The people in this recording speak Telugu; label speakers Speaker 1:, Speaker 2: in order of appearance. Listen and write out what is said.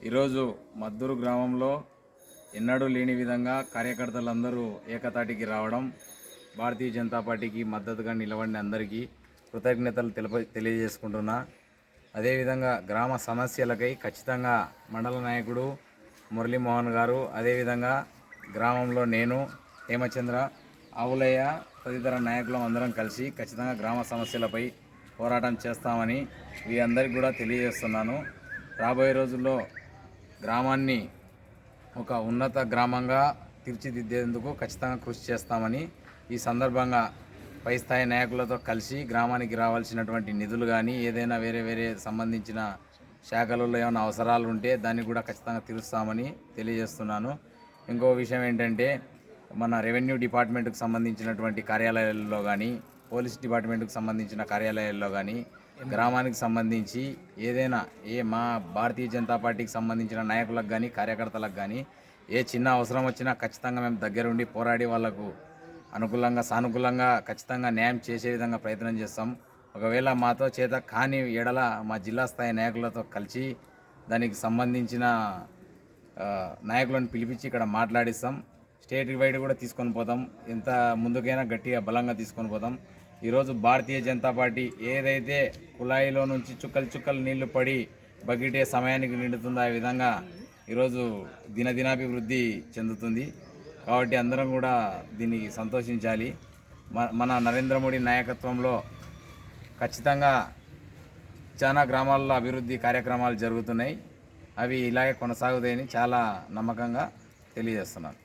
Speaker 1: ఈరోజు మద్దూరు గ్రామంలో ఎన్నడూ లేని విధంగా కార్యకర్తలందరూ ఏకతాటికి రావడం, భారతీయ జనతా పార్టీకి మద్దతుగా నిలబడిన అందరికీ కృతజ్ఞతలు తెలియజేసుకుంటున్నా. అదేవిధంగా గ్రామ సమస్యలకై ఖచ్చితంగా మండల నాయకుడు మురళీమోహన్ గారు, అదేవిధంగా గ్రామంలో నేను, హేమచంద్ర, ఆవులయ్య తదితర నాయకులం అందరం కలిసి ఖచ్చితంగా గ్రామ సమస్యలపై పోరాటం చేస్తామని మీ అందరికీ కూడా తెలియజేస్తున్నాను. రాబోయే రోజుల్లో గ్రామాన్ని ఒక ఉన్నత గ్రామంగా తీర్చిదిద్దేందుకు ఖచ్చితంగా కృషి చేస్తామని ఈ సందర్భంగా పై స్థాయి నాయకులతో కలిసి గ్రామానికి రావాల్సినటువంటి నిధులు కానీ ఏదైనా వేరే సంబంధించిన శాఖలలో ఏమైనా అవసరాలు ఉంటే దాన్ని కూడా ఖచ్చితంగా తీరుస్తామని తెలియజేస్తున్నాను. ఇంకో విషయం ఏంటంటే, మన రెవెన్యూ డిపార్ట్మెంట్కి సంబంధించినటువంటి కార్యాలయాల్లో కానీ, పోలీస్ డిపార్ట్మెంట్కి సంబంధించిన కార్యాలయాల్లో కానీ గ్రామానికి సంబంధించి ఏదైనా మా భారతీయ జనతా పార్టీకి సంబంధించిన నాయకులకు కానీ కార్యకర్తలకు కానీ ఏ చిన్న అవసరం వచ్చినా ఖచ్చితంగా మేము దగ్గరుండి పోరాడి వాళ్లకు అనుకూలంగా సానుకూలంగా ఖచ్చితంగా న్యాయం చేసే విధంగా ప్రయత్నం చేస్తాం. ఒకవేళ మాతో చేత కాని ఎడల మా జిల్లా స్థాయి నాయకులతో కలిసి దానికి సంబంధించిన నాయకులను పిలిపించి ఇక్కడ మాట్లాడిస్తాం. స్టేట్ వైడ్ కూడా తీసుకొని పోతాం. ఎంత ముందుకైనా గట్టిగా బలంగా తీసుకొని పోతాం. ఈరోజు భారతీయ జనతా పార్టీ ఏదైతే కుళాయిలో నుంచి చుక్కలు నీళ్లు పడి బకెటే సమయానికి నిండుతుందో ఆ విధంగా ఈరోజు దినాభివృద్ధి చెందుతుంది. కాబట్టి అందరం కూడా దీన్ని సంతోషించాలి. మన నరేంద్ర మోడీ నాయకత్వంలో ఖచ్చితంగా చాలా గ్రామాల్లో అభివృద్ధి కార్యక్రమాలు జరుగుతున్నాయి. అవి ఇలాగే కొనసాగుతాయని చాలా నమ్మకంగా తెలియజేస్తున్నాను.